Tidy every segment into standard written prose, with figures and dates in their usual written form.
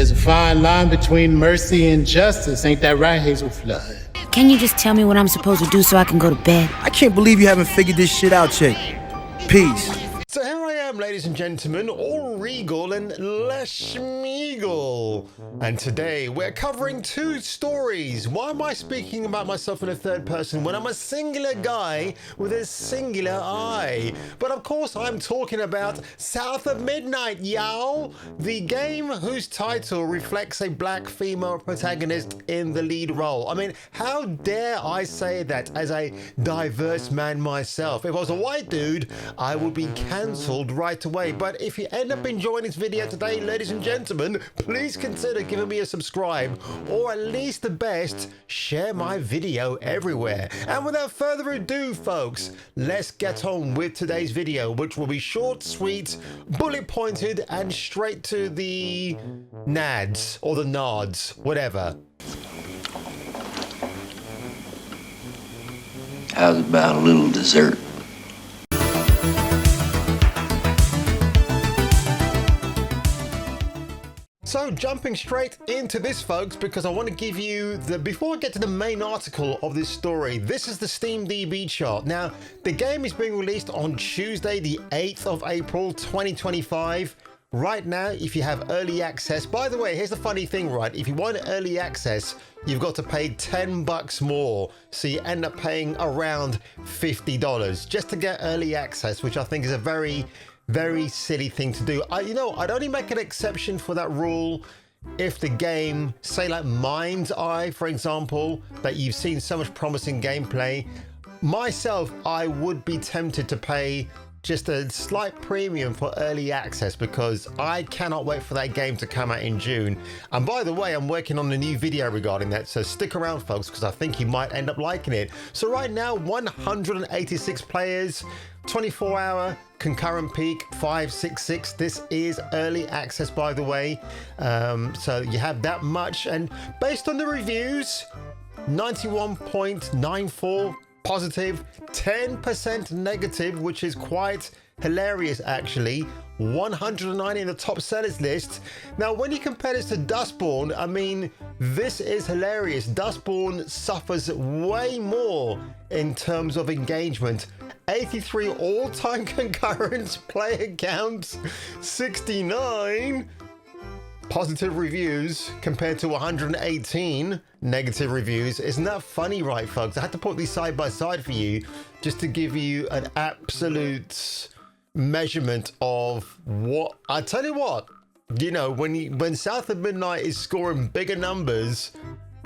there's a fine line between mercy and justice. Ain't that right, Hazel Flood? Can you just tell me what I'm supposed to do so I can go to bed? I can't believe you haven't figured this shit out, chick. Peace. So here I am, ladies and gentlemen, all regal and less schmeagle. And today we're covering two stories. Why am I speaking about myself in a third person when I'm a singular guy with a singular eye? But of course I'm talking about South of Midnight, y'all. The game whose title reflects a black female protagonist in the lead role. I mean, how dare I say that as a diverse man myself? If I was a white dude, I would be cancelled right away. But if you end up enjoying this video today, ladies and gentlemen, please consider giving me a subscribe, or at least the best, share my video everywhere. And without further ado, folks, let's get on with today's video, which will be short, sweet, bullet pointed, and straight to the nads or the nods, whatever. How's about a little dessert? So jumping straight into this, folks, because I want to give you before I get to the main article of this story, this is the SteamDB chart. Now, the game is being released on Tuesday, the 8th of April, 2025. Right now, if you have early access, by the way, here's the funny thing, right? If you want early access, you've got to pay $10 more. So you end up paying around $50 just to get early access, which I think is a very silly thing to do. I'd only make an exception for that rule if the game, say like Mind's Eye, for example, that you've seen so much promising gameplay. Myself, I would be tempted to pay just a slight premium for early access because I cannot wait for that game to come out in June. And by the way, I'm working on a new video regarding that, so stick around, folks, because I think you might end up liking it. So right now, 186 players, 24-hour concurrent peak 566. This is early access, by the way, so you have that much, and based on the reviews, 91.94 positive, 10% negative, which is quite hilarious actually. 190 in the top sellers list. Now when you compare this to Dustborn, I mean, this is hilarious. Dustborn suffers way more in terms of engagement. 83 all-time concurrent player counts, 69 positive reviews compared to 118 negative reviews. Isn't that funny, right, folks? I had to put these side by side for you just to give you an absolute measurement of what. I tell you what, you know, when South of Midnight is scoring bigger numbers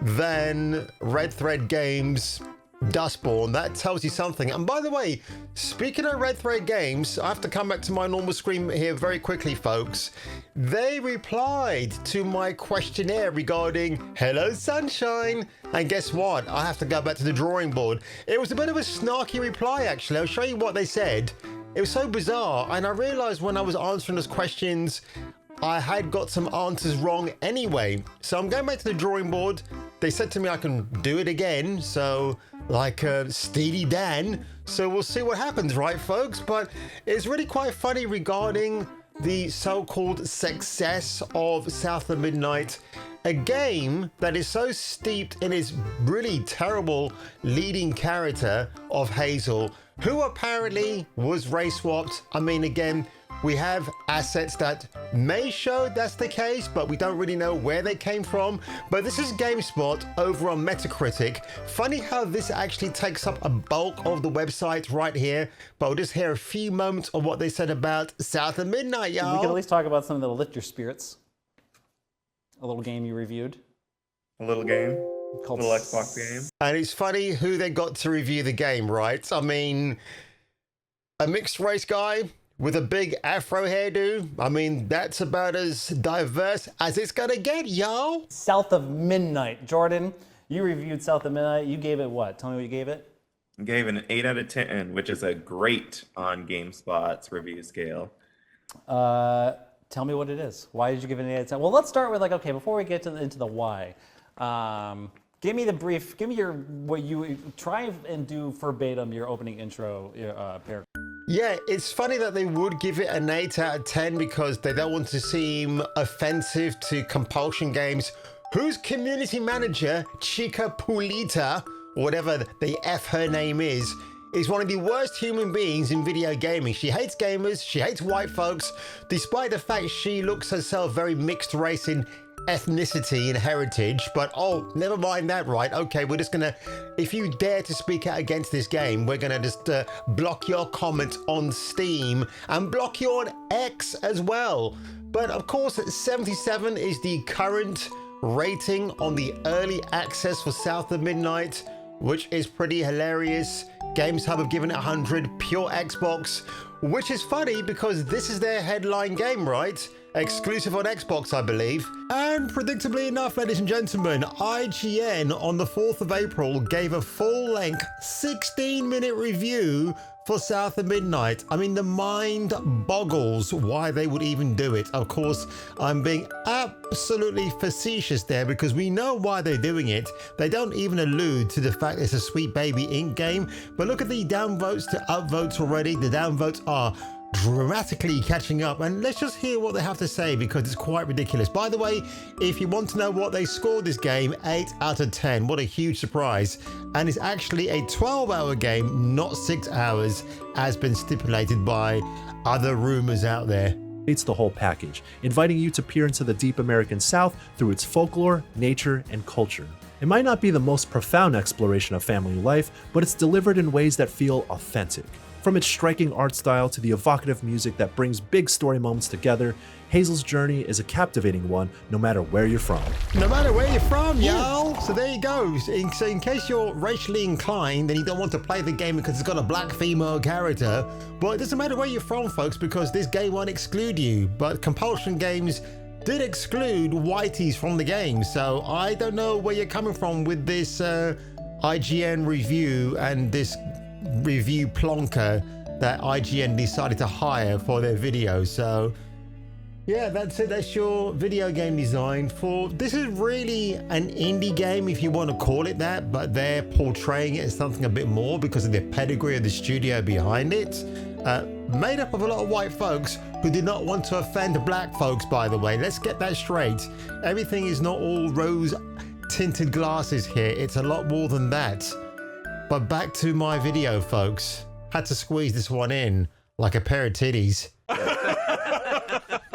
than Red Thread Games Dustborn, that tells you something. And by the way, speaking of Red Thread Games, I have to come back to my normal screen here very quickly, folks. They replied to my questionnaire regarding Hello Sunshine, and guess what? I have to go back to the drawing board. It was a bit of a snarky reply, actually. I'll show you what they said. It was so bizarre, and I realized when I was answering those questions I had got some answers wrong anyway. So I'm going back to the drawing board. They said to me I can do it again, so like Steely Dan. So we'll see what happens, right, folks? But it's really quite funny regarding the so-called success of South of Midnight, a game that is so steeped in its really terrible leading character of Hazel, who apparently was race swapped. I mean, again, we have assets that may show that's the case, but we don't really know where they came from. But this is GameSpot over on Metacritic. Funny how this actually takes up a bulk of the website right here, but we'll just hear a few moments of what they said about South of Midnight, y'all. We can at least talk about something that'll lift your spirits. A little game you reviewed. A little game? Called a little Xbox game? And it's funny who they got to review the game, right? I mean, a mixed race guy with a big afro hairdo. I mean, that's about as diverse as it's gonna get, y'all. South of Midnight. Jordan, you reviewed South of Midnight. You gave it what? Tell me what you gave it. I gave it an 8 out of 10, which is a great on GameSpot's review scale. Tell me what it is. Why did you give it an 8 out of 10? Well, let's start with, like, okay, before we get into the why, give me the brief, give me what you try and do verbatim your opening intro paragraph. Yeah, it's funny that they would give it an 8 out of 10 because they don't want to seem offensive to Compulsion Games, whose community manager, Chica Pulita, or whatever the F her name is one of the worst human beings in video gaming. She hates gamers, she hates white folks, despite the fact she looks herself very mixed race in ethnicity and heritage. But oh, never mind that, right? Okay, we're just gonna, if you dare to speak out against this game, we're gonna just block your comment on Steam and block you on X as well. But of course, 77 is the current rating on the early access for South of Midnight, which is pretty hilarious. Games Hub have given it 100, pure Xbox, which is funny because this is their headline game, right? Exclusive on Xbox, I believe. And predictably enough, ladies and gentlemen, IGN on the 4th of April gave a full-length 16-minute review for South of Midnight. I mean, the mind boggles why they would even do it. Of course, I'm being absolutely facetious there because we know why they're doing it. They don't even allude to the fact it's a Sweet Baby Inc. game. But look at the downvotes to upvotes already. The downvotes are dramatically catching up, and let's just hear what they have to say because it's quite ridiculous. By the way, if you want to know what they scored this game, 8 out of 10. What a huge surprise. And it's actually a 12-hour game, not 6 hours, as been stipulated by other rumors out there. It's the whole package, inviting you to peer into the deep American South through its folklore, nature, and culture. It might not be the most profound exploration of family life, but it's delivered in ways that feel authentic. From its striking art style to the evocative music that brings big story moments together, Hazel's journey is a captivating one no matter where you're from. No matter where you're from, y'all! So there you go. So in case you're racially inclined and you don't want to play the game because it's got a black female character, well, it doesn't matter where you're from, folks, because this game won't exclude you. But Compulsion Games did exclude whiteys from the game, so I don't know where you're coming from with this IGN review and this review plonker that IGN decided to hire for their video. So yeah, that's it. That's your video game design for this. Is really an indie game, if you want to call it that, but they're portraying it as something a bit more because of the pedigree of the studio behind it. Made up of a lot of white folks who did not want to offend black folks, by the way. Let's get that straight. Everything is not all rose tinted glasses here. It's a lot more than that. But back to my video, folks. Had to squeeze this one in like a pair of titties.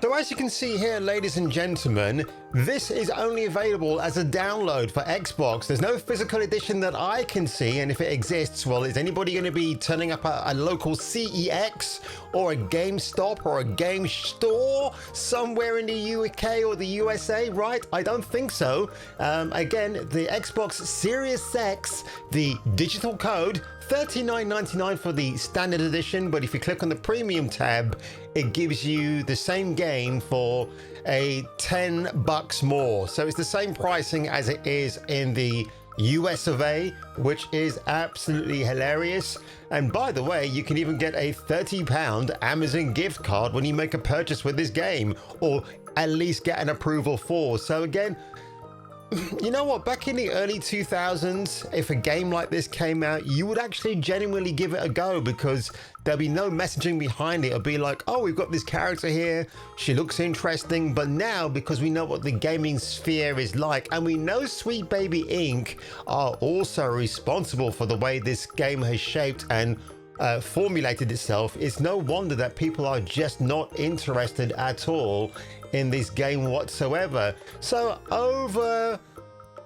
So as you can see here, ladies and gentlemen, this is only available as a download for Xbox. There's no physical edition that I can see, and if it exists, well, is anybody going to be turning up a local CEX or a GameStop or a game store somewhere in the UK or the USA, right? I don't think so. Again, the Xbox Series X, the digital code, $39.99 for the standard edition, but if you click on the premium tab, it gives you the same game for a $10 more. So it's the same pricing as it is in the US of A, which is absolutely hilarious. And by the way, you can even get a £30 Amazon gift card when you make a purchase with this game, or at least get an approval for. So again, you know what, back in the early 2000s, if a game like this came out, you would actually genuinely give it a go because there'll be no messaging behind it. It'll be like, oh, we've got this character here, she looks interesting. But now, because we know what the gaming sphere is like, and we know Sweet Baby Inc. are also responsible for the way this game has shaped and formulated itself, it's no wonder that people are just not interested at all in this game whatsoever. So over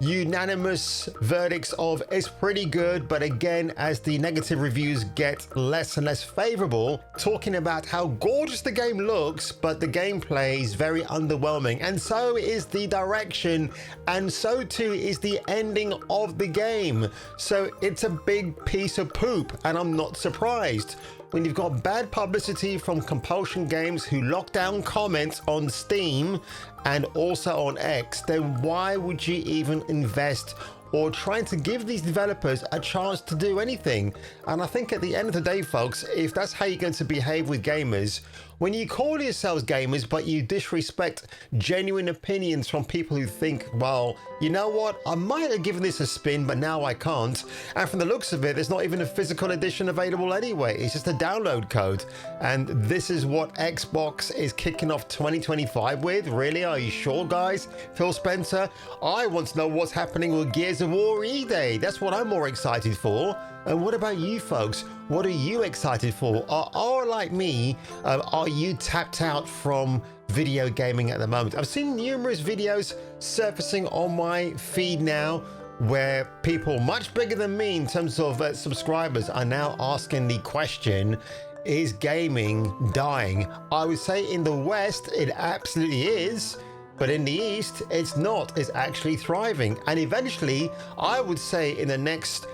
unanimous verdicts of it's pretty good, but again, as the negative reviews get less and less favorable, talking about how gorgeous the game looks, but the gameplay is very underwhelming, and so is the direction, and so too is the ending of the game. So it's a big piece of poop, and I'm not surprised. When you've got bad publicity from Compulsion Games who lock down comments on Steam and also on X, then why would you even invest or trying to give these developers a chance to do anything? And I think at the end of the day, folks, if that's how you're going to behave with gamers, when you call yourselves gamers, but you disrespect genuine opinions from people who think, well, you know what, I might have given this a spin, but now I can't. And from the looks of it, there's not even a physical edition available anyway. It's just a download code. And this is what Xbox is kicking off 2025 with? Really? Are you sure, guys? Phil Spencer? I want to know what's happening with Gears of War E-Day. That's what I'm more excited for. And what about you folks? What are you excited for? Or like me, are you tapped out from video gaming at the moment? I've seen numerous videos surfacing on my feed now where people much bigger than me in terms of subscribers are now asking the question, is gaming dying? I would say in the West, it absolutely is. But in the East, it's not. It's actually thriving. And eventually, I would say in the next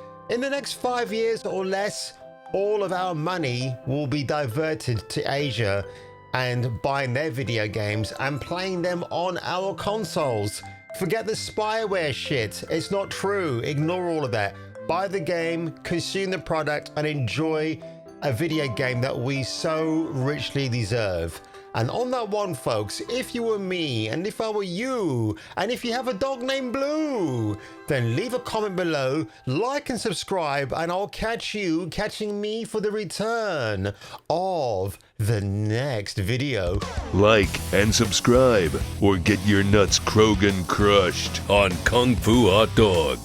5 years or less, all of our money will be diverted to Asia and buying their video games and playing them on our consoles. Forget the spyware shit. It's not true. Ignore all of that. Buy the game, consume the product, and enjoy a video game that we so richly deserve. And on that one, folks, if you were me, and if I were you, and if you have a dog named Blue, then leave a comment below, like and subscribe, and I'll catching me for the return of the next video. Like and subscribe, or get your nuts Krogan crushed on Kung Fu Hot Dog.